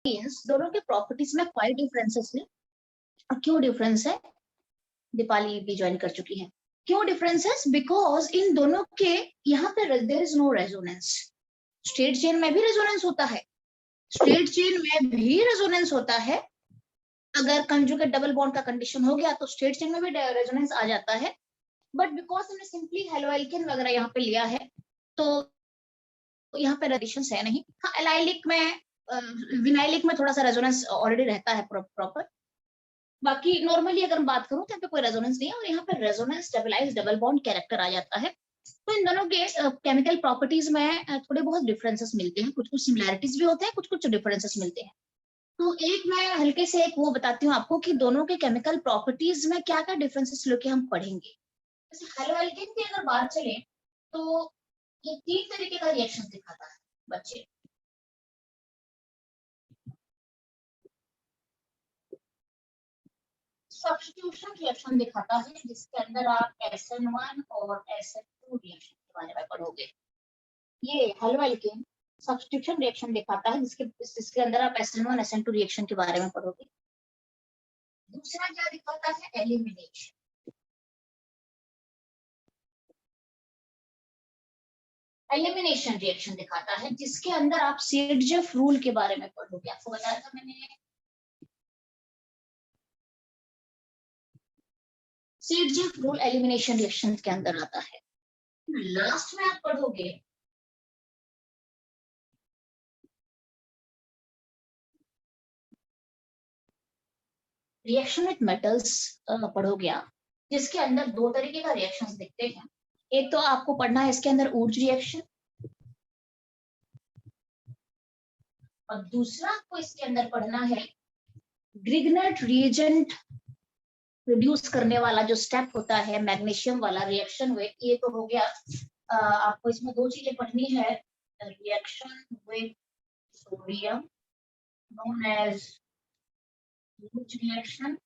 दोनों के प्रॉपर्टीज में क्वाइट डिफरेंसेस है। और क्यों डिफरेंस है? दीपाली भी ज्वाइन कर चुकी है। क्यों डिफरेंसेस? बिकॉज इन दोनों के यहाँ पे there is no resonance. Straight chain में भी रेजोनेंस होता है, स्ट्रेट चेन में भी रेजोनेंस होता है। अगर कंजुगेट डबल बॉन्ड का कंडीशन हो गया तो स्ट्रेट चेन में भी रेजोनेंस आ जाता है। बट बिकॉज हमने सिंपली हेलोएल्केन वगैरह यहाँ पे लिया है तो यहाँ पे रेडिशन है नहीं। हाँ, एलाइलिक में विनाइलिक में थोड़ा सा रेजोनेंस ऑलरेडी रहता है प्रॉपर। बाकी नॉर्मली अगर हम बात करूं तो यहाँ पे कोई रेजोनेंस नहीं है और यहाँ पे resonance stabilize double bond character आ जाता है। तो इन दोनों के केमिकल प्रॉपर्टीज में थोड़े बहुत डिफरेंसेस मिलते हैं, कुछ कुछ सिमिलैरिटीज भी होते हैं, कुछ कुछ डिफरेंसेस मिलते हैं। तो एक मैं हल्के से एक वो बताती हूँ आपको कि दोनों के केमिकल प्रॉपर्टीज में क्या क्या डिफरेंसेस लेके हम पढ़ेंगे। जैसे हेलोएल्केन की अगर बात चले तो ये 3 तरीके का रिएक्शन दिखाता है बच्चे। सब्स्टिट्यूशन रिएक्शन दिखाता है जिसके अंदर आप SN1 और SN2 रिएक्शन के बारे में पढ़ोगे। ये हेलोएल्केन सब्स्टिट्यूशन रिएक्शन दिखाता है जिसके अंदर आप SN1 SN2 रिएक्शन के बारे में पढ़ोगे। दूसरा क्या दिखाता है? एलिमिनेशन। एलिमिनेशन रिएक्शन दिखाता है जिसके अंदर आप सेडजेफ रूल के बारे में पढ़ोगे। आपको बताया था मैंने, सेडजेफ रूल एलिमिनेशन रिएक्शन के अंदर आता है। लास्ट में आप पढ़ोगे रिएक्शन विद मेटल्स पढ़ोगे आप, जिसके अंदर 2 तरीके का रिएक्शंस दिखते हैं। एक तो आपको पढ़ना है इसके अंदर ऊर्ज रिएक्शन और दूसरा आपको इसके अंदर पढ़ना है ग्रिग्नट रिएजेंट प्रोड्यूस करने वाला जो स्टेप होता है मैग्नीशियम वाला रिएक्शन विद। ये तो हो गया। आपको इसमें 2 चीजें पढ़नी है, reaction with sodium known as Wurtz reaction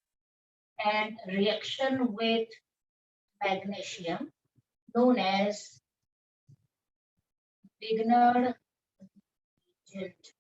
and reaction with magnesium known as Grignard reagent।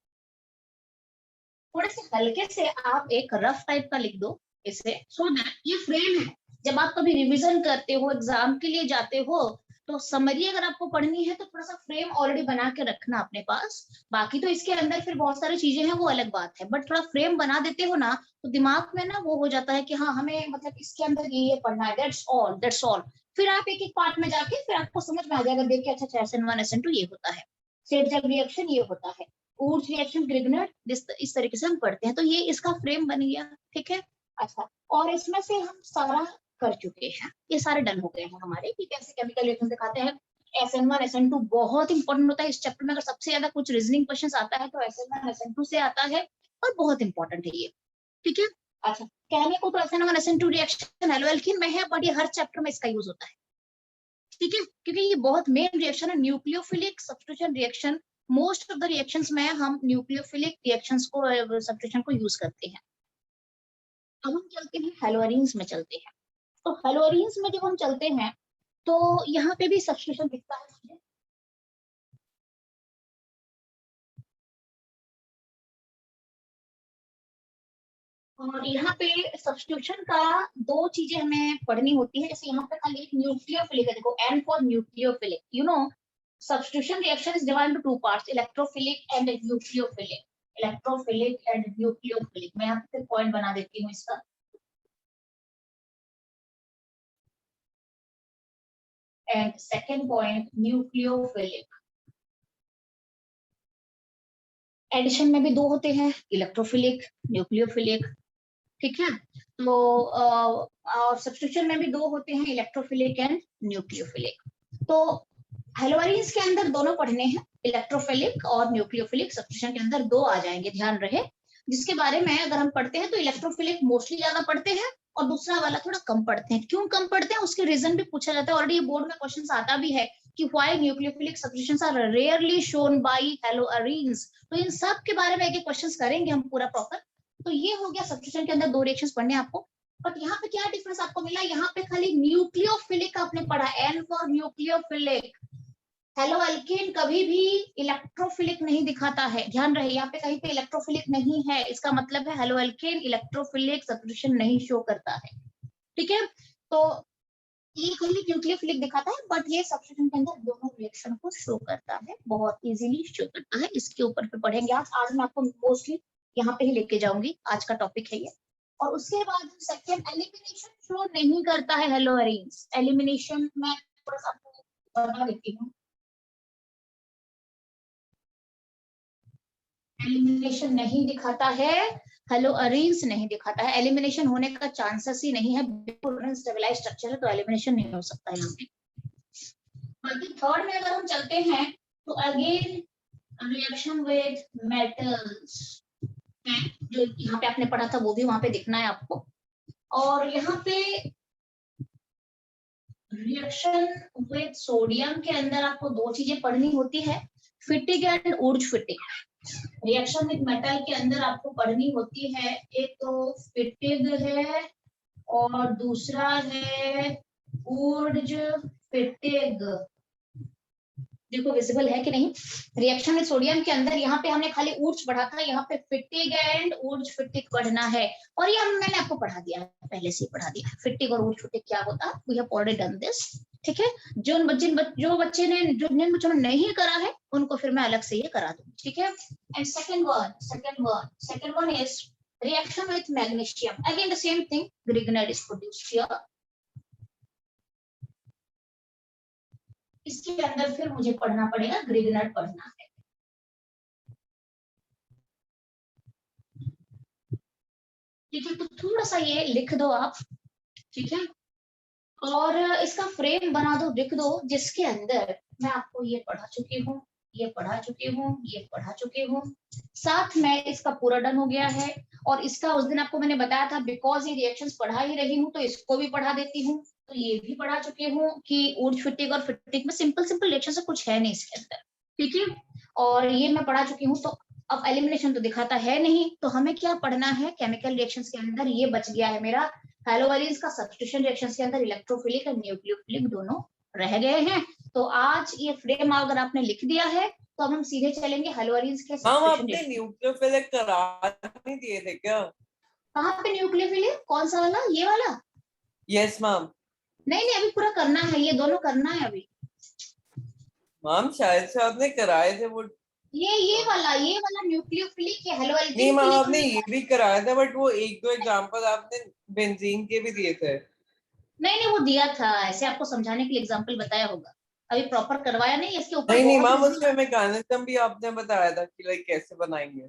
थोड़े से हल्के से आप एक रफ टाइप का लिख दो इसे, सो दैट ये फ्रेम है। जब आप कभी रिवीजन करते हो, एग्जाम के लिए जाते हो तो समरी अगर आपको पढ़नी है तो थोड़ा सा फ्रेम ऑलरेडी बना के रखना अपने पास। बाकी तो इसके अंदर फिर बहुत सारी चीजें हैं वो अलग बात है, बट थोड़ा फ्रेम बना देते हो ना तो दिमाग में ना वो हो जाता है कि हाँ हमें मतलब इसके अंदर ये पढ़ना है, दैट्स ऑल दैट्स ऑल। फिर आप एक एक पार्ट में जाके फिर आपको समझ में आ जाएगा, देख के अच्छा SN1 SN2 ये होता है, सेडजेफ रिएक्शन ये होता है, ऊर्ज रिएक्शन ग्रिग्नट इस तरीके से हम पढ़ते हैं। तो ये इसका फ्रेम बन गया, ठीक है। अच्छा, और इसमें से हम सारा कर चुके हैं, ये सारे डन हो गए हैं हमारे कि कैसे केमिकल रिएक्शन दिखाते हैं। SN1 SN2 बहुत इंपॉर्टेंट होता है इस चैप्टर में। अगर सबसे ज्यादा कुछ रीजनिंग क्वेश्चन आता है तो SN1 SN2 से आता है और बहुत इंपॉर्टेंट है ये, ठीक है। अच्छा, कहने को तो SN1 SN2 रिएक्शन हेलोएल्कीन में है बट ये हर चैप्टर में इसका यूज होता है, ठीक है, क्योंकि ये बहुत मेन रिएक्शन है, nucleophilic substitution reaction. Most of the reactions में हम न्यूक्लियोफिलिक रिएक्शंस को सब्स्टिट्यूशन को यूज करते हैं। अब हम चलते हैं हेलोअरीन्स में चलते हैं। तो हेलोअरीन्स में जब हम चलते हैं तो यहाँ पे भी सब्स्टिट्यूशन दिखता है मुझे। और यहाँ पे सब्स्टिट्यूशन का 2 चीजें हमें पढ़नी होती है। जैसे यहाँ पे खाली एक न्यूक्लियोफिलिक है, देखो N for nucleophilic. You know substitution reaction is divided into 2 parts, electrophilic and nucleophilic। electrophilic and nucleophilic मैं यहाँ पे पॉइंट बना देती हूँ इसका। and second point nucleophilic। Addition में भी 2 होते हैं, इलेक्ट्रोफिलिक न्यूक्लियोफिलिक, ठीक है। तो और सब्स्टिट्यूशन में भी 2 होते हैं, इलेक्ट्रोफिलिक एंड न्यूक्लियोफिलिक। तो हेलोअरीन्स के अंदर दोनों पढ़ने हैं, इलेक्ट्रोफिलिक और न्यूक्लियोफिलिक। सब्स्टिट्यूशन के अंदर 2 आ जाएंगे, ध्यान रहे। जिसके बारे में अगर हम पढ़ते हैं तो इलेक्ट्रोफिलिक मोस्टली ज्यादा पढ़ते हैं और दूसरा वाला थोड़ा कम पढ़ते हैं। क्यों कम पढ़ते हैं उसके रीजन भी पूछा जाता है, ऑलरेडी बोर्ड में क्वेश्चंस आता भी है कि why nucleophilic substitutions are rarely shown by haloarenes. तो इन सब के बारे में एक एक क्वेश्चंस करेंगे हम पूरा प्रॉपर। तो ये हो गया सब्स्टिट्यूशन के अंदर 2 रिएक्शंस पढ़ने आपको। बट यहाँ पे क्या डिफरेंस आपको मिला, यहाँ पे खाली न्यूक्लियोफिलिक आपने पढ़ा, N for nucleophilic. Hello alkane कभी भी इलेक्ट्रोफिलिक नहीं दिखाता है, ध्यान रहे यहाँ पे कहीं पे इलेक्ट्रोफिलिक नहीं है, इसका मतलब है हेलो अल्केन इलेक्ट्रोफिलिक सब्स्टिट्यूशन नहीं शो करता है, ठीक है। तो ये खाली न्यूक्लियोफिलिक दिखाता है, बट ये सब्स्टिट्यूशन के अंदर दोनों रिएक्शन को शो करता है, बहुत इजीली शो करता है। इसके ऊपर पे पढ़ेंगे आज मैं आपको मोस्टली यहाँ पे ही लेके जाऊंगी, आज का टॉपिक है ये। और उसके बाद सेकंड एलिमिनेशन शो नहीं करता है हेलो अरेन्स, एलिमिनेशन मैं थोड़ा सा आपको बता देती हूँ। एलिमिनेशन नहीं दिखाता है, हेलो अरेन्स नहीं दिखाता है, एलिमिनेशन होने का चांसेस ही नहीं है, बिल्कुल स्टेबलाइज स्ट्रक्चर है तो एलिमिनेशन नहीं हो सकता है यहाँ पे। बाकी थर्ड में अगर हम चलते हैं तो अगेन रिएक्शन विद मेटल्स है, जो यहाँ पे आपने पढ़ा था वो भी वहां पे दिखना है आपको। और यहाँ पे रिएक्शन विद सोडियम के अंदर आपको दो चीजें पढ़नी होती है, Fittig and Wurtz Fittig. Reaction with metal के अंदर आपको पढ़नी होती है, एक तो फिटिग है और दूसरा है ऊर्ज फिटिग। देखो विजिबल है कि नहीं, रिएक्शन में सोडियम के अंदर यहाँ पे हमने खाली ऊर्ज पढ़ा था, यहाँ पे फिटिग एंड ऊर्ज फिटिग पढ़ना है, और ये मैंने आपको पढ़ा दिया है, पहले से ही पढ़ा दिया है फिटिग और ऊर्ज फिटिग क्या होता है, we have already done this, ठीक है। जो बच्चे ने जिन बच्चों ने नहीं करा है उनको फिर मैं अलग से ये करा दूंगी, ठीक है। And second one is reaction with magnesium, again the same thing, Grignard is produced here। इसके अंदर फिर मुझे पढ़ना पड़ेगा, ग्रिग्नार्ड पढ़ना है, ठीक है। तो थोड़ा सा ये लिख दो आप, ठीक है, और इसका फ्रेम बना दो, लिख दो, जिसके अंदर मैं आपको ये पढ़ा चुकी हूँ, ये पढ़ा चुकी हूँ, ये पढ़ा चुकी हूँ, साथ में इसका पूरा डन हो गया है। और इसका उस दिन आपको मैंने बताया था, बिकॉज ये रिएक्शंस पढ़ा ही रही हूँ तो इसको भी पढ़ा देती हूँ, तो ये भी पढ़ा चुकी हूँ कि ऊर्ज फिटिग और फिटिग में सिंपल सिंपल रिएक्शन से कुछ है नहीं इसके अंदर, ठीक है। और ये मैं पढ़ा चुकी हूँ, तो अब एलिमिनेशन तो दिखाता है नहीं, तो हमें क्या पढ़ना है, केमिकल रिएक्शंस के अंदर ये बच गया है मेरा, हेलोवरीज का सब्स्टिट्यूशन रिएक्शंस के अंदर इलेक्ट्रोफिलिक और न्यूक्लियोफिलिक दोनों रह गए हैं। तो आज ये फ्रेम अगर आपने लिख दिया है तो अब हम सीधे चलेंगे हेलोवरीज के सब्स्टिट्यूशन आपने रिएक्शन। न्यूक्लियोफिलिक करार नहीं दिए थे क्या? कहाँ पे न्यूक्लियोफिलिक, कौन सा वाला, ये वाला? Yes ma'am. नहीं नहीं, अभी पूरा करना है, ये दोनों करना है अभी। मैम शायद से आपने कराए थे वो। ये वाला न्यूक्लियोफिलिक है, हेलो नहीं मैम, एल्केनफिलिक आपने में। ये भी कराया था, बट वो एक दो एग्जांपल आपने बेंजीन के भी दिए थे। नहीं नहीं, वो दिया था ऐसे आपको समझाने के लिए, एग्जांपल बताया होगा, अभी प्रॉपर करवाया नहीं, इसके ऊपर नहीं नहीं बहुत मैम, रीजनिंग। उसमें मैकेनिज्म भी आपने बताया था कि लाइक कैसे बनाएंगे।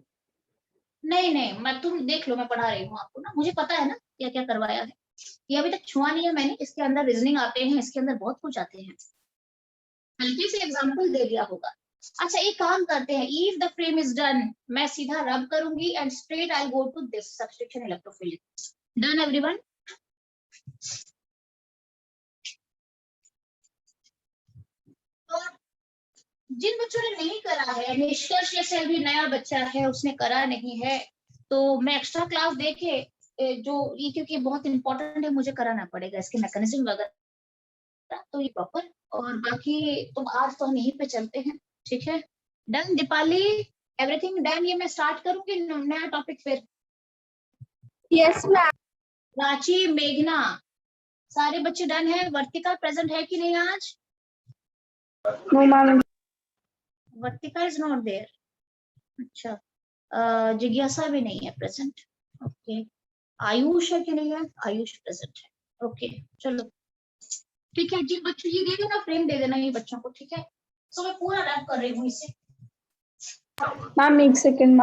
नहीं नहीं, मैं तुम देख लो, मैं पढ़ा रही हूँ आपको ना, मुझे पता है ना क्या क्या करवाया है, ये अभी तक छुआ नहीं है मैंने, इसके अंदर रीजनिंग आते हैं, इसके अंदर बहुत कुछ आते हैं, हल्के से एग्जांपल दे दिया होगा। अच्छा एक काम करते हैं, if the frame is done, मैं सीधा रब करूंगी and straight I go to this substitution electrophilic. Done everyone? जिन बच्चों ने नहीं करा है, निष्कर्ष जैसे अभी नया बच्चा है उसने करा नहीं है, तो मैं एक्स्ट्रा क्लास देके जो ये, क्योंकि बहुत इंपॉर्टेंट है, मुझे कराना पड़ेगा इसके मैकेनिज्म वगैरह, तो ये प्रॉपर। और बाकी तो आज तो हम यहीं पे चलते हैं, ठीक है। डन दीपाली, एवरीथिंग डन, ये मैं स्टार्ट करूंगी नया टॉपिक फिर। Yes ma'am. प्राची, मेघना, सारे बच्चे डन है? वर्तिका प्रेजेंट है कि नहीं आज? No ma'am. Vartika is not there, अच्छा। जिज्ञासा भी नहीं है प्रेजेंट, ओके। आयुष है कि नहीं है? आयुष प्रेजेंट है, ओके। चलो ठीक है, जिन बच्चों ये दे देना, फ्रेम दे देना ये बच्चों को, ठीक है। तो मैं पूरा रैप कर रही हूँ इसे। मैम एक सेकेंड।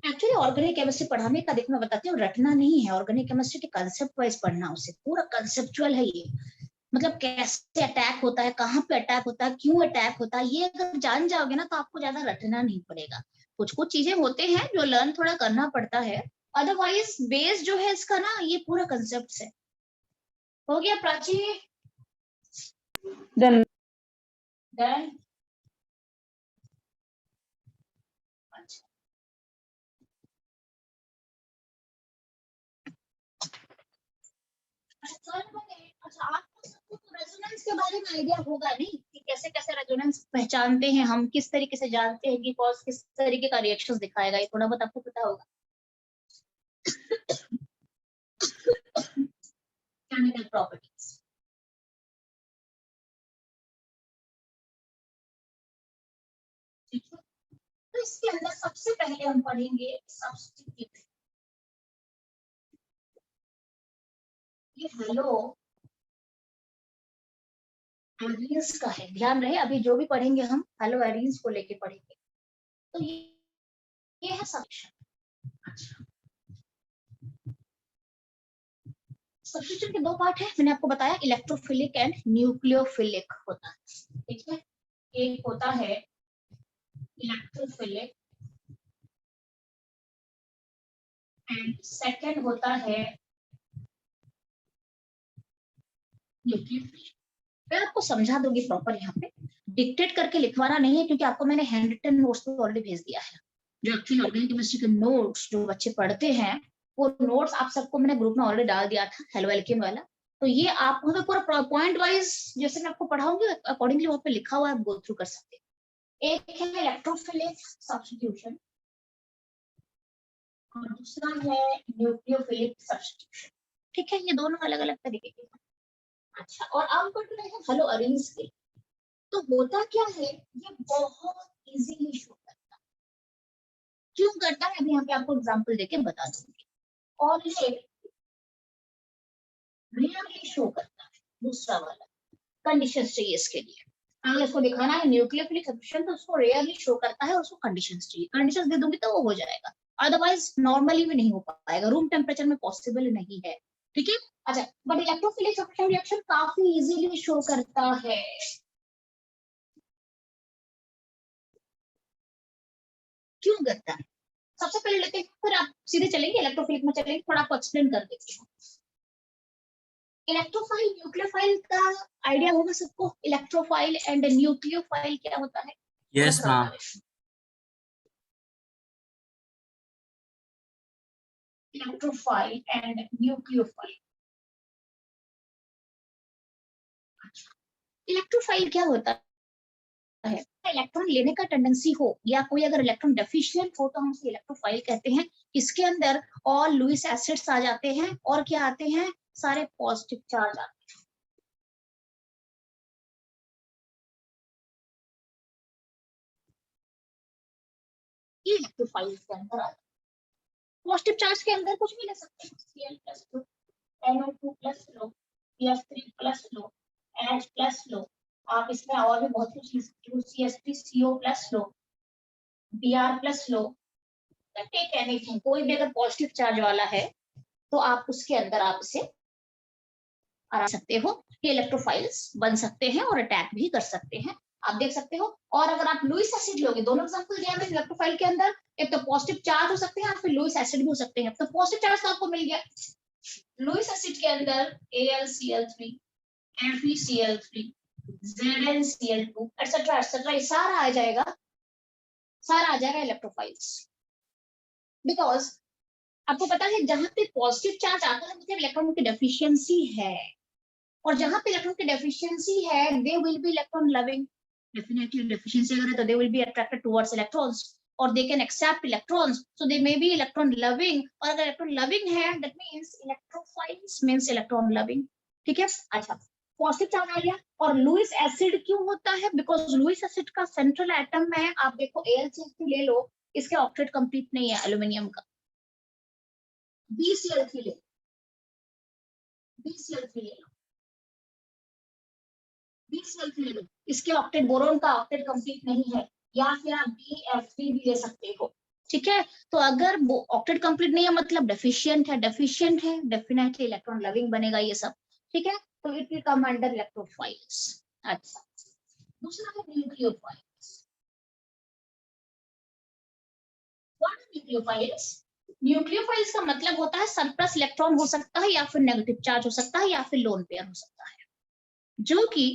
एक्चुअली ऑर्गेनिक केमिस्ट्री पढ़ाने का, देखो मैं बताती हूँ, रटना नहीं है, ऑर्गेनिक केमिस्ट्री के कंसेप्ट वाइज पढ़ना, उसे पूरा कंसेप्चुअल है ये, मतलब कैसे अटैक होता है, कहाँ पे अटैक होता है, क्यों अटैक होता है, ये अगर जान जाओगे ना तो आपको ज्यादा रटना नहीं पड़ेगा। कुछ कुछ चीजें होते हैं जो लर्न थोड़ा करना पड़ता है, अदरवाइज बेस जो है इसका ना, ये पूरा कंसेप्ट है। हो गया प्राची? डन। डन। अच्छा अच्छा, आप सबको तो रेजोनेंस के बारे में आइडिया होगा नहीं कि कैसे कैसे रेजोनेंस पहचानते हैं हम, किस तरीके से जानते हैं कि कॉज किस तरीके का रिएक्शंस दिखाएगा, ये थोड़ा बहुत आपको पता होगा। केमिकल प्रॉपर्टीज, ठीक है। तो इसके अंदर सबसे पहले हम पढ़ेंगे सब्स्टिट्यूट। ये हेलो एरीन्स का है, ध्यान रहे अभी जो भी पढ़ेंगे हम हेलो एरीन्स को लेके पढ़ेंगे। तो ये है सब्स्टिट्यूशन। अच्छा, सब्स्टिट्यूशन के दो पार्ट है, मैंने आपको बताया इलेक्ट्रोफिलिक एंड न्यूक्लियोफिलिक होता है, ठीक है। एक होता है इलेक्ट्रोफिलिक एंड सेकंड होता है न्यूक्लियोफिलिक। मैं आपको समझा दूंगी प्रॉपर, यहाँ पे डिक्टेट करके लिखवाना नहीं है क्योंकि आपको मैंने हैंड रिटन नोट्स तो ऑलरेडी भेज दिया है। जो एक्चुअली ऑर्गेनिक केमिस्ट्री के नोट्स जो बच्चे पढ़ते हैं वो नोट्स आप सबको मैंने ग्रुप में ऑलरेडी डाल दिया था, हेलो एल्केम वाला। तो ये आप वहाँ पे पूरा पॉइंट वाइज जैसे मैं आपको पढ़ाऊंगी अकॉर्डिंगली वहाँ पे लिखा हुआ है, आप गो थ्रू कर सकते हैं। एक है इलेक्ट्रोफिलिक सब्स्टिट्यूशन और दूसरा है न्यूक्लियोफिलिक सब्स्टिट्यूशन, ठीक है। ये दोनों अलग अलग तरीके के हैं। अच्छा, और आप पढ़ रहे हैं हेलो अरेंज के, तो होता क्या है, ये बहुत इजीली शो करता है। क्यों करता है अभी यहाँ पे आपको एग्जांपल देके बता दूंगी। और ये रियली शो करता है, दूसरा वाला कंडीशंस चाहिए इसके लिए। अगर इसको दिखाना है न्यूक्लियोफिलिक सब्स्टिट्यूशन तो उसको रेयरली शो करता है, उसको कंडीशंस चाहिए, कंडीशंस दे दूंगी तो वो हो जाएगा, अदरवाइज नॉर्मली में नहीं हो पाएगा, रूम टेम्परेचर में पॉसिबल नहीं है, ठीक है। अच्छा, बट इलेक्ट्रोफिलिक सब्स्टिट्यूशन रिएक्शन काफी इजीली शो करता है। क्यों करता है, सबसे पहले लेते हैं, फिर आप सीधे चलेंगे इलेक्ट्रोफिलिक में चलेंगे, थोड़ा आपको एक्सप्लेन कर देती हूँ। इलेक्ट्रोफाइल न्यूक्लियोफाइल का आइडिया होगा सबको, इलेक्ट्रोफाइल एंड न्यूक्लियोफाइल क्या होता है? Yes ma'am. Electrophile and nucleophile. Electrophile क्या होता है, इलेक्ट्रॉन लेने का टेंडेंसी हो या कोई अगर इलेक्ट्रॉन डेफिशिएंट हो तो हम उसे इलेक्ट्रोफाइल कहते हैं। इसके अंदर ऑल लुईस एसिड्स आ जाते हैं और क्या आते हैं, सारे पॉजिटिव चार्ज आते हैं। ये इलेक्ट्रोफाइल के अंदर आता है। पॉजिटिव चार्ज के अंदर कुछ भी ले सकते हैं, Cl+2 NO2+ लो, CH3+ लो, H+ लो, आप इसमें और भी बहुत कुछ ले सकते हो, CH3CO+ लो, Br+ लो, टेक एनीथिंग, कोई भी अगर पॉजिटिव चार्ज वाला है तो आप उसके अंदर आप इसे आ सकते हो। ये इलेक्ट्रोफाइल्स बन सकते हैं और अटैक भी कर सकते हैं, आप देख सकते हो। और अगर आप लुईस एसिड लोगे, दोनों एग्जांपल दिया है इलेक्ट्रोफाइल के अंदर, एक तो पॉजिटिव चार्ज हो सकते हैं या फिर लुईस एसिड भी हो सकते हैं। तो पॉजिटिव चार्ज तो आपको मिल गया, लुईस एसिड के अंदर AlCl3, FeCl3, ZnCl2 etcetera etcetera, ये सारा आ जाएगा, सारा आ जाएगा इलेक्ट्रोफाइल्स। बिकॉज आपको पता है जहां पे पॉजिटिव चार्ज आता है मतलब इलेक्ट्रॉन की डेफिशिएंसी है, और जहां पे इलेक्ट्रॉन की डेफिशिएंसी है they will be electron loving. Definitely deficiency अगर है तो they will be attracted towards electrons और they can accept electrons, so they may be electron loving. और अगर इलेक्ट्रॉन लविंग है that means electrophiles means electron loving, ठीक है। अच्छा, पॉजिटिव चार्ज आ गया। और लुईस एसिड क्यों होता है, बिकॉज लुईस एसिड का सेंट्रल एटम में आप देखो AlCl3 ले लो, इसके ऑक्टेट कंप्लीट नहीं है एल्यूमिनियम का। BCl3 ले, BCl3 ले लो, BCl3 ले लो, इसके ऑक्टेट बोरोन का ऑक्टेट कंप्लीट नहीं है। या फिर आप BF3 भी ले सकते हो, ठीक है। तो अगर ऑक्टेट कंप्लीट नहीं है मतलब डेफिशिएंट है, डेफिशिएंट है डेफिनेटली इलेक्ट्रॉन लविंग बनेगा ये सब, ठीक है। तो it will come under electrophiles. अच्छा, दूसरा है nucleophiles. What are nucleophiles? Nucleophiles का मतलब होता है सरप्लस इलेक्ट्रॉन हो सकता है या फिर नेगेटिव चार्ज हो सकता है या फिर लोन पेयर हो सकता है। जो कि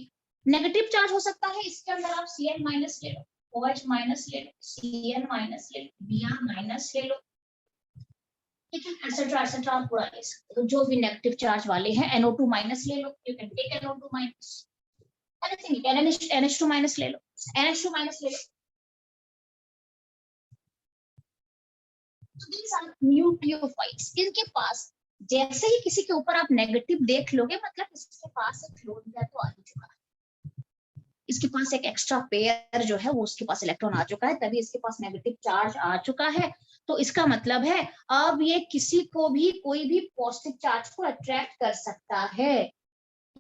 नेगेटिव चार्ज हो सकता है, इसके अंदर आप Cl- ले लो, OH- ले लो, Cl- ले लो, Br- ले लो, एक्सेट्रा एक्सेट्रा आप पूरा ले सकते हो। जो भी नेगेटिव चार्ज वाले हैं NO2 माइनस ले लो, you can take NO2 minus, anything, NH2 minus ले लो, NH2 माइनस ले लो। So these are nucleophiles. इनके पास जैसे ही किसी के ऊपर आप नेगेटिव देख लोगे, मतलब इसके पास एक लोन पेयर तो आ ही चुका है, इसके पास एक एक्स्ट्रा पेयर जो है वो उसके पास इलेक्ट्रॉन आ चुका है, तभी इसके पास नेगेटिव चार्ज आ चुका है। तो इसका मतलब है अब ये किसी को भी कोई भी पॉजिटिव चार्ज को अट्रैक्ट कर सकता है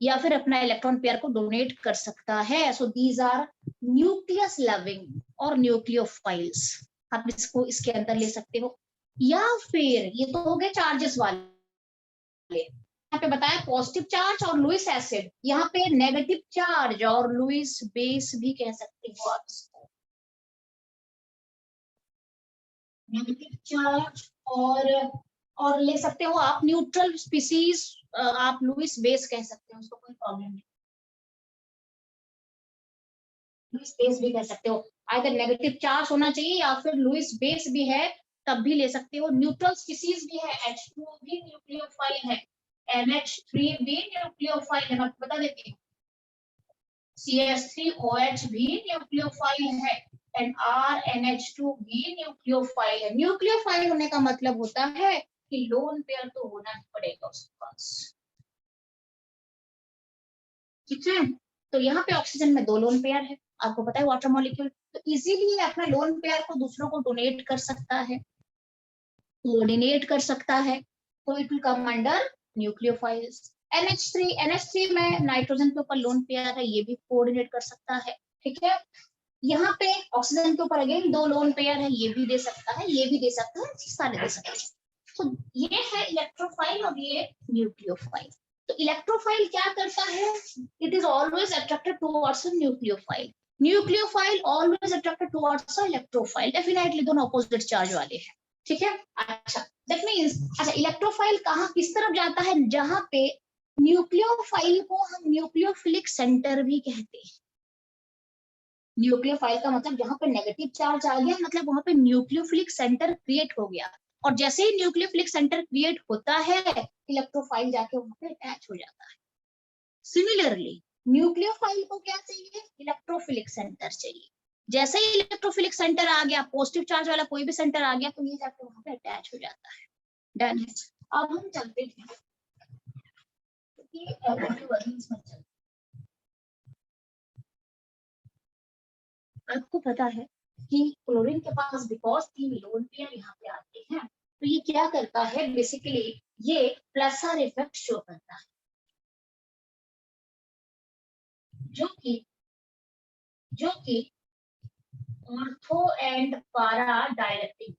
या फिर अपना इलेक्ट्रॉन पेयर को डोनेट कर सकता है। So these are nucleus loving और न्यूक्लियोफाइल्स। आप इसको इसके अंदर ले सकते हो। या फिर ये तो हो गए चार्जेस वाले, यहाँ पे बताया पॉजिटिव चार्ज और लुईस एसिड, यहाँ पे नेगेटिव चार्ज और लुईस बेस भी कह सकते हो आप इसको। नेगेटिव चार्ज और ले सकते हो आप न्यूट्रल स्पीसीज, आप लुईस बेस कह सकते हो, उसको कोई प्रॉब्लम नहीं। लुईस बेस भी कह सकते हो, आइदर नेगेटिव चार्ज होना चाहिए या फिर लुईस बेस भी है तब भी ले सकते हो। न्यूट्रल स्पीसीज भी है, H2O भी न्यूक्लियोफाइल है, NH3 भी न्यूक्लियोफाइल है, मैं बता देती हूँ। CH3OH भी न्यूक्लियोफाइल है, NR NH2 भी न्यूक्लियोफाइल है। न्यूक्लियोफाइल होने का मतलब होता है कि लोन पेयर तो होना ही पड़ेगा उसके पास, ठीक है। तो यहाँ पे ऑक्सीजन में 2 लोन पेयर है, आपको पता है वाटर मॉलिक्यूल, तो इजीली अपना लोन पेयर को दूसरों को डोनेट कर सकता है, कोऑर्डिनेट कर सकता है, तो it will come under nucleophiles. NH3 में नाइट्रोजन के ऊपर लोन पेयर है, ये भी कोऑर्डिनेट कर सकता है, ठीक है। यहाँ पे ऑक्सीजन के ऊपर अगेन 2 लोन पेयर है, ये भी दे सकता है, ये भी दे सकता है, सारे दे सकते हैं। तो ये है इलेक्ट्रोफाइल और ये न्यूक्लियोफाइल। तो इलेक्ट्रोफाइल क्या करता है, it is always attracted towards nucleophile, nucleophile always attracted towards electrophile, definitely दोनों अपोजिट चार्ज वाले हैं, ठीक है। अच्छा दैट मींस, अच्छा इलेक्ट्रोफाइल कहाँ किस तरफ जाता है, जहां पे न्यूक्लियोफाइल को हम न्यूक्लियोफिलिक सेंटर भी कहते हैं। न्यूक्लियोफाइल का मतलब जहां पे नेगेटिव चार्ज आ गया, मतलब वहां पे न्यूक्लियोफिलिक सेंटर क्रिएट हो गया, और जैसे ही न्यूक्लियोफिलिक सेंटर क्रिएट होता है इलेक्ट्रोफाइल जाके वहां पे अटैच हो जाता है। सिमिलरली न्यूक्लियोफाइल को क्या चाहिए, इलेक्ट्रोफिलिक सेंटर चाहिए। जैसे ही इलेक्ट्रोफिलिक सेंटर आ गया, पॉजिटिव चार्ज वाला कोई भी सेंटर आ गया, तो ये जाके वहां पे अटैच हो जाता है। डन है। अब हम चलते हैं आपको पता है कि क्लोरीन के पास बिकॉज 3 लोन पेयर यहाँ पे आते हैं, तो ये क्या करता है बेसिकली, ये प्लस आर इफेक्ट शो करता है, जो कि ऑर्थो एंड पारा डायरेक्टिंग।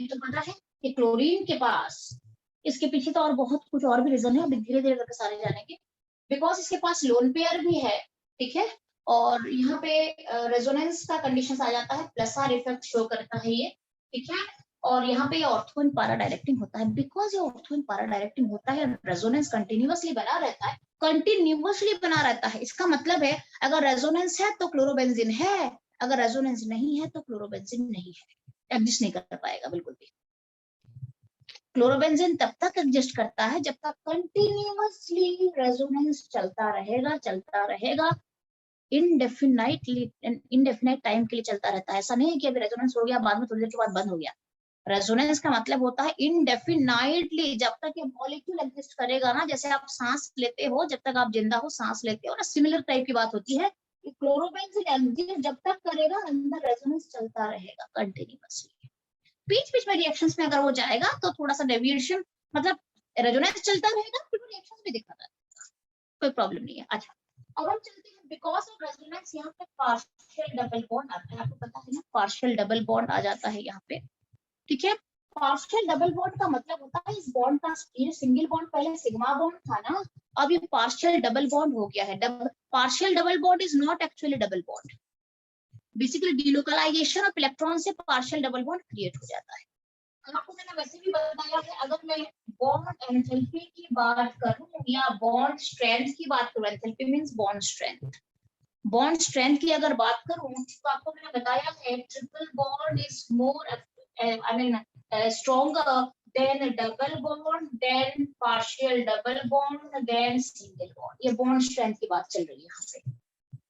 तो पता है कि क्लोरीन के पास, इसके पीछे तो और बहुत कुछ और भी रीजन है, अभी धीरे धीरे करके सारे जानेंगे। बिकॉज इसके पास लोन पेयर भी है, ठीक है, और यहाँ पे रेजोनेंस का कंडीशन आ जाता है, प्लस आर इफेक्ट शो करता है ये, ठीक है। और यहाँ पे ऑर्थो एंड पारा डायरेक्टिंग होता है, बिकॉज ये ऑर्थो एंड पारा डायरेक्टिंग होता है, रेजोनेंस कंटिन्यूअसली बना रहता है, कंटिन्यूअसली बना रहता है। इसका मतलब है अगर रेजोनेंस है तो क्लोरोबेंजीन है, अगर रेजोनेंस नहीं है तो क्लोरोबेंजीन नहीं है, एग्जिस्ट नहीं कर पाएगा बिल्कुल भी। क्लोरोबेंजीन तब तक एग्जिस्ट करता है जब तक कंटिन्यूअसली रेजोनेंस चलता रहेगा इनडेफिनाइट टाइम के लिए चलता रहता है। ऐसा नहीं है कि अभी रेजोनेंस हो गया बाद में थोड़ी देर के बाद बंद हो गया। रेजोनेंस का मतलब होता है इनडेफिनाइटली, जब तक ये मॉलिक्यूल एग्जिस्ट करेगा ना, जैसे आप सांस लेते हो, जब तक आप जिंदा हो सांस लेते हो ना, सिमिलर टाइप की बात होती है कि क्लोरोबेंजीन एग्जिस्ट जब तक करेगा अंदर रेजोनेंस चलता रहेगा कंटिन्यूअसली। बीच में रिएक्शंस में अगर वो जाएगा तो थोड़ा सा डेविएशन, मतलब रेजोनेंस चलता रहेगा फिर रिएक्शंस भी दिखाता रहेगा, कोई प्रॉब्लम नहीं है। अच्छा अब हम चलते हैं, बिकॉज ऑफ रेजोनेंस यहाँ पे पार्शियल डबल बॉन्ड आता है, आपको पता है ना, पार्शियल डबल बॉन्ड आ जाता है यहाँ पे, ठीक है। पार्शियल डबल बॉन्ड का मतलब होता है इस बॉन्ड का, ये सिंगल बॉन्ड पहले सिग्मा बॉन्ड था ना, अब ये पार्शियल डबल बॉन्ड हो गया है। Partial double bond is not actually double bond, basically delocalisation of electron से पार्शियल डबल बॉन्ड क्रिएट हो जाता है। आपको मैंने वैसे भी बताया है, अगर मैं बॉन्ड एंथैल्पी की बात करूं या बॉन्ड स्ट्रेंथ की बात करूं, एंथैल्पी मींस बॉन्ड स्ट्रेंथ की अगर बात करूं तो आपको मैंने बताया है triple bond is more I mean stronger then double bond then partial double bond then single bond. ये bond strength की बात चल रही है यहाँ पे.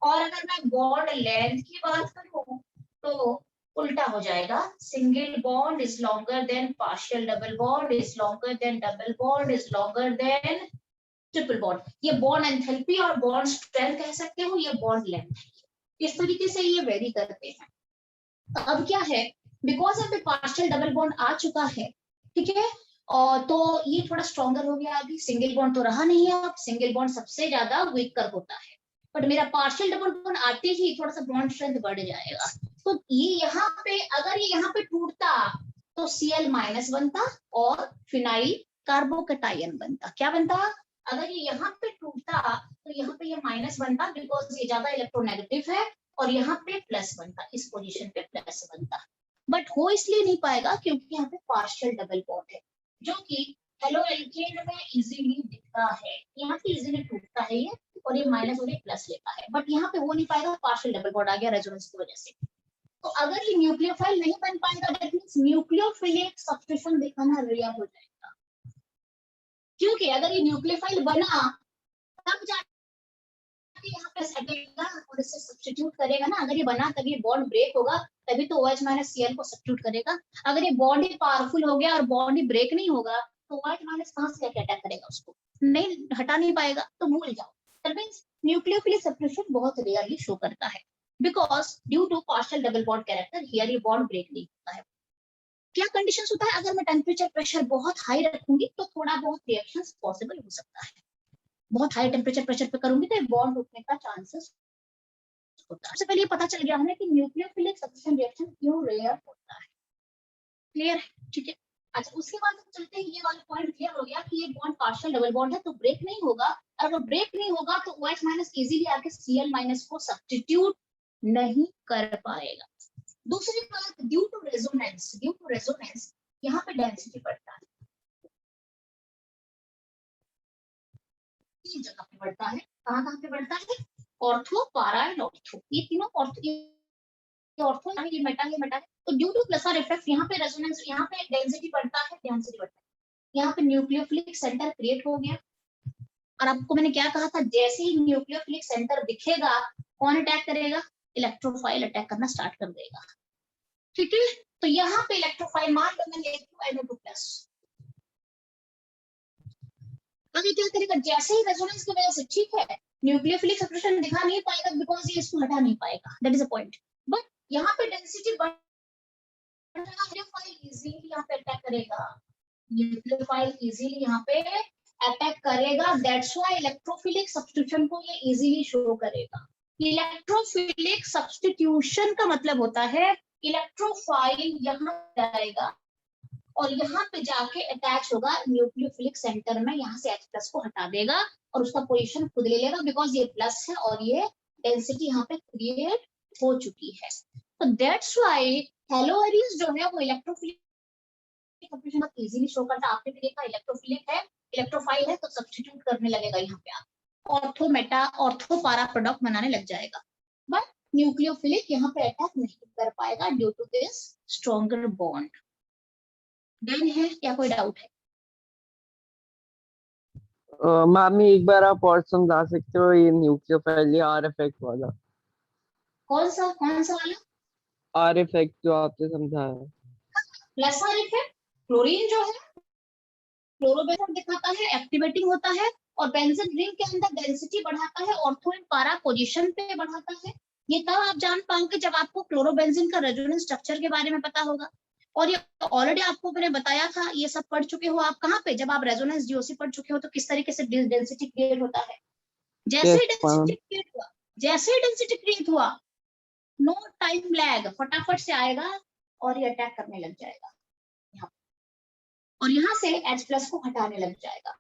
और अगर मैं bond length की बात करूँ तो उल्टा हो जाएगा. Single bond is longer than partial double bond is longer than double bond is longer than triple bond. ये बॉन्ड एंथैल्पी और बॉन्ड स्ट्रेंथ कह सकते हो, ये बॉन्ड लेंथ है. इस तरीके से ये वेरी करते हैं. अब क्या है, बिकॉज यहाँ पे पार्शियल डबल बॉन्ड आ चुका है, ठीक है, और तो ये थोड़ा स्ट्रॉन्गर हो गया. अभी सिंगल बॉन्ड तो रहा नहीं है. अब सिंगल बॉन्ड सबसे ज्यादा वीकर होता है, बट मेरा पार्शियल डबल बॉन्ड आते ही थोड़ा सा बॉन्ड स्ट्रेंथ बढ़ जाएगा. तो ये यहाँ पे अगर ये यहाँ पे टूटता तो Cl माइनस बनता और फिनाइल कार्बोकैटायन बनता. क्या बनता? अगर ये यहाँ पे टूटता तो यहाँ पे ये माइनस बनता बिकॉज ये ज्यादा इलेक्ट्रोनेगेटिव है, और यहाँ पे प्लस बनता, इस पोजीशन पे प्लस बनता. बट हो इसलिए नहीं पाएगा क्योंकि यहाँ पे पार्शियल डबल बॉन्ड है, जो कि हेलो एल्केन में इजीली दिखता है. यहाँ पे इजीली टूटता है ये, और ये माइनस और ये प्लस लेता है, बट यहाँ पे वो नहीं पाएगा, पार्शियल डबल बॉन्ड आ गया रेजोनेंस की वजह से. तो अगर ये न्यूक्लियोफाइल नहीं बन पाएगा, दैट मींस न्यूक्लियोफिलिक सब्स्टिट्यूशन दिखाना रेयर हो जाएगा. क्योंकि अगर ये न्यूक्लियोफाइल बना तब जाके यहाँ पे सटेगा और इससे सब्स्टिट्यूट करेगा ना. अगर ये बना तभी बॉन्ड ब्रेक होगा, तभी तो OH माइनस Cl को सब्स्टिट्यूट करेगा. अगर ये बॉन्ड ही पावरफुल हो गया और बॉन्ड ही ब्रेक नहीं होगा तो OH माइनस कहाँ से अटैक करेगा, उसको नहीं हटा नहीं पाएगा. तो भूल जाओ. दैट मींस न्यूक्लियोफिलिक सब्स्टिट्यूशन बहुत रेयरली शो करता है because due to partial double bond character here ये बॉन्ड ब्रेक नहीं होता है. क्या कंडीशंस होता है, अगर मैं टेम्परेचर प्रेशर बहुत हाई रखूंगी तो थोड़ा बहुत रिएक्शंस पॉसिबल हो सकता है. बहुत हाई टेम्परेचर प्रेशर पे करूंगी तो बॉन्ड रुकने का चांसेस होता है. सबसे पहले ये पता चल गया हमें कि न्यूक्लियोफिलिक सब्स्टिट्यूशन रिएक्शन क्यों रेयर होता है. क्लियर है? ठीक है. अच्छा, उसके बाद चलते हैं, ये वाला पॉइंट क्लियर हो गया कि ये बॉन्ड पार्शियल डबल बॉन्ड है तो ब्रेक नहीं होगा. अगर ब्रेक नहीं होगा तो OH माइनस इजीली आके Cl माइनस को सब्स्टिट्यूट नहीं कर पाएगा. दूसरी बात, ड्यू टू रेजोनेंस यहाँ पे डेंसिटी बढ़ता है. तीन जगह पे बढ़ता है. कहाँ पे बढ़ता है? ऑर्थो, पारा एंड ऑर्थो. ये तीनों ऑर्थो ये मेटा है. तो ड्यू टू प्लसर इफेक्ट यहाँ पे रेजोनेंस, यहाँ पे डेंसिटी बढ़ता है, डेंसिटी बढ़ता है. यहाँ पे न्यूक्लियोफिलिक सेंटर क्रिएट हो गया. और आपको मैंने क्या कहा था, जैसे ही न्यूक्लियोफिलिक सेंटर दिखेगा कौन अटैक करेगा? इलेक्ट्रोफाइल अटैक करना स्टार्ट कर देगा. ठीक है. तो यहाँ पे इलेक्ट्रोफाइल, मान लो मैंने NO2+, आगे क्या करेगा? जैसे ही रेजोनेंस की वजह से, ठीक है, न्यूक्लियोफिलिक सब्स्टिट्यूशन दिखा नहीं पाएगा बिकॉज ये इसको हटा नहीं पाएगा. That is a point. But यहाँ पे डेंसिटी बढ़ रहा है, न्यूक्लियोफाइल इजीली यहाँ पे अटैक करेगा. न्यूक्लियोफाइल इजीली यहाँ पे अटैक करेगा. दैट्स व्हाई इलेक्ट्रोफिलिक सब्स्टिट्यूशन को ये इजीली शो करेगा. इलेक्ट्रोफिलिक सब्स्टिट्यूशन का मतलब होता है इलेक्ट्रोफाइल यहाँ जाएगा और यहाँ पे जाके अटैच होगा न्यूक्लियोफिलिक सेंटर में, यहाँ से H+ को हटा देगा और उसका पोजीशन खुद ले लेगा बिकॉज ये प्लस है और ये डेंसिटी यहाँ पे क्रिएट हो चुकी है. तो दैट्स व्हाई हेलोअरीज जो है वो इलेक्ट्रोफिलिक सब्स्टिट्यूशन इजीली शो करता है. आपने भी देखा इलेक्ट्रोफिलिक है, इलेक्ट्रोफाइल है तो सब्स्टिट्यूट करने लगेगा. यहाँ पे आप ऑर्थो, मेटा, ऑर्थो, पारा प्रोडक्ट बनाने लग जाएगा. बट न्यूक्लियोफिलिक यहाँ पे अटैक नहीं कर पाएगा due to this stronger bond. Done है? क्या कोई डाउट है? मैम एक बार आप और समझा सकते हो ये न्यूक्लियोफाइल आर इफेक्ट वाला? कौन सा वाला? आर इफेक्ट जो आपने समझाया. Plus are effect. क्लोरीन जो है क्लोरोबेंजीन दिखाता है, एक्टिवेटिंग होता है और बेंजीन रिंग के अंदर डेंसिटी बढ़ाता है, ऑर्थो एंड पारा पोजीशन पे बढ़ाता है. ये तब आप जान पाओगे जब आपको क्लोरोबेंजीन का रेजोनेंस स्ट्रक्चर के बारे में पता होगा. और ये ऑलरेडी आपको मैंने बताया था, ये सब पढ़ चुके हो आप. कहाँ पे? जब आप रेजोनेंस जीओसी पढ़ चुके हो तो किस तरीके से डेंसिटी क्रिएट होता है. जैसे ही डेंसिटी क्रिएट हुआ नो टाइम लैग, फटाफट से आएगा और ये अटैक करने लग जाएगा यहाँ, और यहाँ से H+ को हटाने लग जाएगा.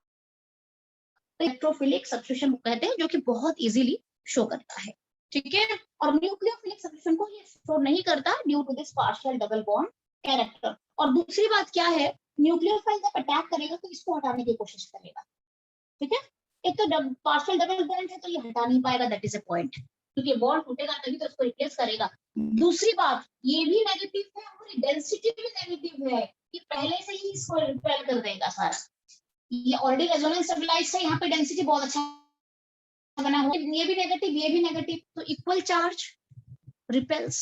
तो इलेक्ट्रोफिलिक सब्स्टिट्यूशन कहते हैं, जो कि बहुत इजीली शो करता है. ठीक है. और न्यूक्लियोफिलिक सब्स्टिट्यूशन को ये शो नहीं करता due to this partial double bond character. और दूसरी बात क्या है, न्यूक्लियोफाइल जब अटैक करेगा तो इसको हटाने की कोशिश करेगा. ठीक है. एक तो पार्शियल डबल बॉन्ड है तो ये हटा नहीं पाएगा. That is a point. क्योंकि बॉन्ड टूटेगा तभी तो उसको रिप्लेस करेगा। दूसरी बात, ये भी नेगेटिव है और डेंसिटी भी नेगेटिव है, ये पहले से ही इसको रिपेल कर देगा सारा। ये ऑलरेडी रेजोनेंस स्टेबलाइज्ड है, यहाँ पे डेंसिटी बहुत अच्छा बना हुआ है, ये भी नेगेटिव, तो इक्वल चार्ज रिपेल्स।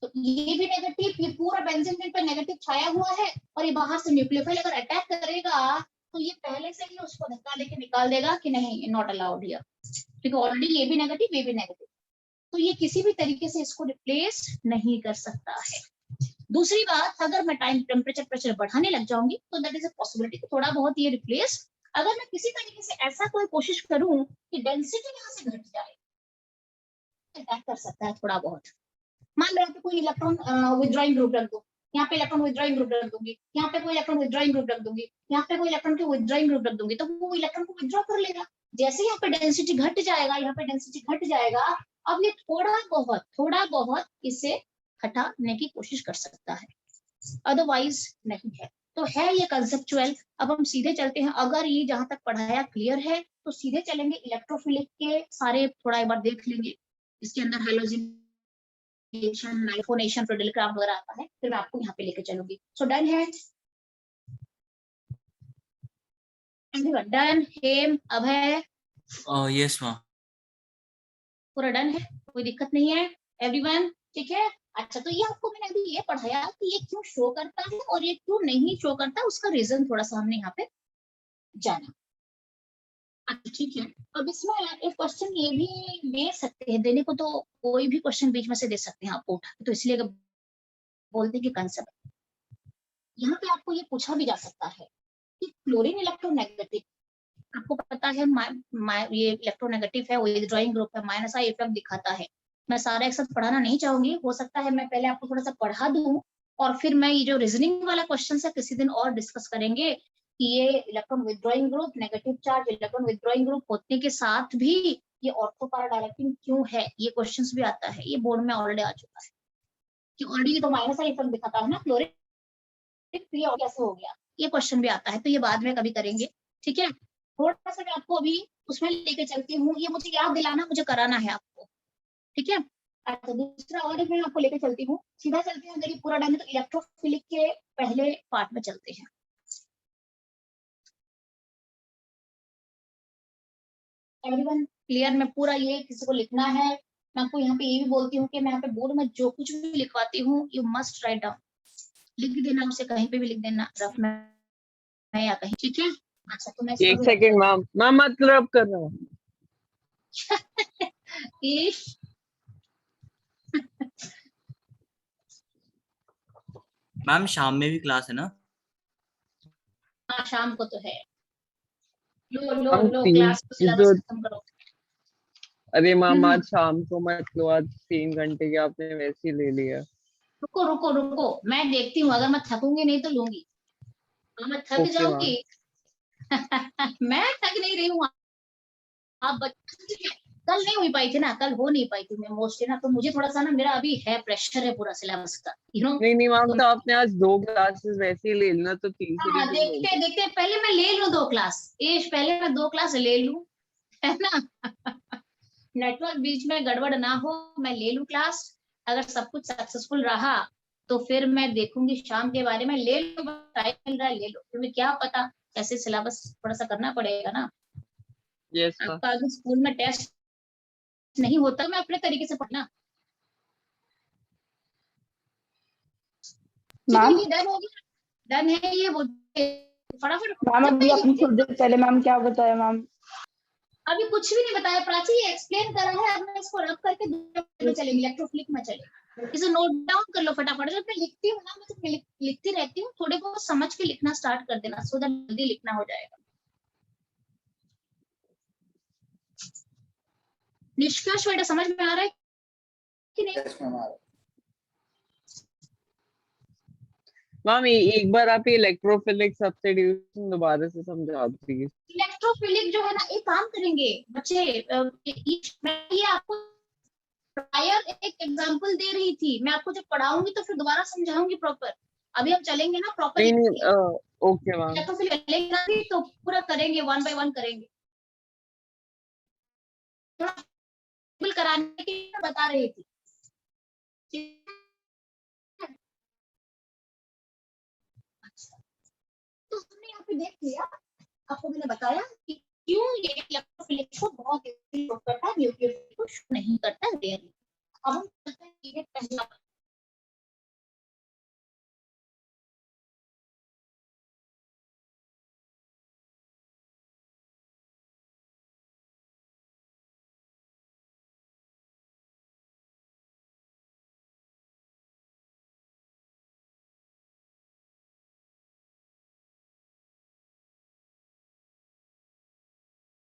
तो ये भी नेगेटिव, ये पूरा बेंजीन रिंग पे नेगेटिव छाया हुआ है, और ये बाहर से न्यूक्लियोफाइल अगर अटैक करेगा तो ये पहले से ही उसको धक्का देके निकाल देगा कि नहीं, नॉट अलाउड हियर, क्योंकि ऑलरेडी ये भी नेगेटिव, ये भी नेगेटिव, तो ये किसी भी तरीके से इसको रिप्लेस नहीं कर सकता है। दूसरी बात, अगर मैं टाइम टेम्परेचर प्रेशर बढ़ाने लग जाऊंगी तो दैट इज अ पॉसिबिलिटी थोड़ा बहुत ये रिप्लेस, अगर मैं किसी तरीके से ऐसा कोई कोशिश करूं कि डेंसिटी यहाँ से घट जाए, अटैक कर सकता है थोड़ा बहुत। मान लो यहाँ पे कोई इलेक्ट्रॉन विथड्रॉइंग ग्रुप रख दो, यहाँ पे इलेक्ट्रॉन विथड्रॉइंग ग्रुप रख दूंगी, यहाँ पे कोई इलेक्ट्रॉन विथड्रॉइंग ग्रुप रख दूंगी, यहाँ पे कोई इलेक्ट्रॉन के विथड्रॉइंग ग्रुप रख दूंगी, तो वो इलेक्ट्रॉन को विथड्रॉ कर लेगा। जैसे यहाँ पे डेंसिटी घट जाएगा, यहाँ पे डेंसिटी घट जाएगा, अब ये थोड़ा बहुत इसे हटाने की कोशिश कर सकता है, अदरवाइज नहीं है। तो है ये कंसेप्चुअल। अब हम सीधे चलते हैं, अगर ये जहां तक पढ़ाया क्लियर है तो सीधे चलेंगे इलेक्ट्रोफिलिक के सारे थोड़ा एक बार देख लेंगे। इसके अंदर हैलोजिनेशन, नाइट्रोनेशन, फ्रिडलक्राफ्ट वगैरह आता है, फिर मैं आपको यहाँ पे लेके चलूंगी। सो डन है, डन हेम, अभय, यस मैम। पूरा डन है, कोई दिक्कत नहीं है एवरीवन, ठीक है। अच्छा, तो ये आपको मैंने अभी ये पढ़ाया कि ये क्यों शो करता है और ये क्यों नहीं शो करता, उसका रीजन थोड़ा सा हमने यहाँ पे जाना। अच्छा ठीक है, अब इसमें एक क्वेश्चन ये भी दे सकते हैं, देने को तो कोई भी क्वेश्चन बीच में से दे सकते हैं आपको उठा के, तो इसलिए बोलते हैं कि कंसेप्ट यहाँ पे आपको ये पूछा भी जा सकता है कि क्लोरीन इलेक्ट्रोनेगेटिव, आपको पता है ये इलेक्ट्रोनेगेटिव है, विथड्रॉइंग ग्रुप है, माइनस आई इफेक्ट दिखाता है। मैं सारा एक साथ पढ़ाना नहीं चाहूंगी, हो सकता है मैं पहले आपको थोड़ा सा पढ़ा दूं और फिर मैं ये जो रीजनिंग वाला क्वेश्चन है किसी दिन और डिस्कस करेंगे कि ये electron withdrawing group, negative charge electron withdrawing group होने के साथ भी ये ऑर्थो पैरा डायरेक्टिंग क्यों है, ये क्वेश्चंस भी आता है, ये बोर्ड में ऑलरेडी आ चुका है कि ऑलरेडी तो माइनस आई इफेक्ट दिखाता है ना क्लोरीन, ये कैसे हो गया, ये क्वेश्चन भी आता है, तो ये बाद में कभी करेंगे, ठीक है। थोड़ा सा मैं आपको अभी उसमें लेके चलती हूँ, ये मुझे याद दिलाना, मुझे कराना है आपको, ठीक है। अच्छा, दूसरा और एक मैं आपको लेके चलती हूँ, सीधा चलते हैं, अगर ये पूरा डन है तो इलेक्ट्रोफिलिक के पहले पार्ट में चलते हैं। Everyone clear? मैं पूरा ये किसी को लिखना है, मैं आपको यहाँ पे ये भी बोलती हूँ कि मैं यहाँ पे बोर्ड में जो कुछ भी लिखवाती हूँ यू मस्ट राइट डाउन, लिख देना, उसे कहीं पे भी लिख देना, रफ में या कहीं, ठीक है। अच्छा, तो मैं एक सेकंड मैम मत रब कर रहा हूँ। मैम शाम में भी क्लास है ना? हाँ, शाम को तो है। लो हम क्लास को सिलेबस खत्म करो। अरे मैम आज शाम को मत लो, आज 3 घंटे के आपने वैसे ही ले लिया। रुको, मैं देखती हूँ, अगर मैं थकूंगी नहीं तो लूंगी, मैं थक Okay, जाऊंगी। मैं थक नहीं रही हूँ, आप कल नहीं हुई पाई थी ना, कल हो नहीं पाई थी मैं मोस्टली ना, तो मुझे थोड़ा सा ना, मेरा अभी है प्रेशर है पूरा सिलेबस का, नहीं मैम, तो आपने आज 2 क्लासेस वैसे ही ले लेना, तो तीसरी हाँ, देखते पहले मैं ले लूं 2 क्लास, पहले मैं 2 क्लास ले लूं, है ना। नेटवर्क बीच में गड़बड़ ना हो, मैं ले लूं क्लास, अगर सब कुछ सक्सेसफुल रहा तो फिर मैं देखूंगी शाम के बारे में, ले लो, टाइम मिल रहा है ले लो, क्योंकि क्या पता ऐसे सिलेबस थोड़ा सा करना पड़ेगा ना। यस आपका अगर स्कूल में टेस्ट नहीं होता, मैं अपने तरीके से पढ़ना। मैम डन हो गया, डन है ये, वो फटाफट। मैम अभी आपने थोड़ी देर पहले मैम क्या बताया मैम? अभी कुछ भी नहीं बताया प्राची, ये एक्सप्लेन करा है, अब मैं इसको रख करके दूसरे में चलेंगे, इलेक्ट्रोफिलिक में चलेंगे। इसे नोट डाउन कर लो फटाफट, जब मैं लिखती हूँ ना, मैं तो लिखती रहती हूँ, थोड़े बहुत समझ के लिखना स्टार्ट कर देना, सो दैट जल्दी लिखना हो जाएगा। निष्कर्ष बेटा समझ में आ रहा है कि नहीं? मैम एक बार आप ये इलेक्ट्रोफिलिक सब्स्टिट्यूशन दोबारा से समझा दीजिए। इलेक्ट्रोफिलिक जो है ना, एक काम करेंगे बच्चे, मैं ये आपको प्रायर एक एग्जांपल दे रही थी, मैं आपको जब पढ़ाऊंगी तो फिर दोबारा समझाऊंगी प्रॉपर, अभी हम चलेंगे ना प्रॉपर। नहीं ओके मैम, इलेक्ट्रोफिलिक तो पूरा करेंगे, 1 by 1 करेंगे, कराने बनाने के लिए मैं बता रही थी। ठीक है? अच्छा, तो हमने यहाँ पे देख लिया, आपको मैंने बताया कि क्यों ये इलेक्ट्रोफिलिक को बहुत इजीली शो करता है, न्यूक्लियोफिलिक को शो नहीं करता है, रेयरली।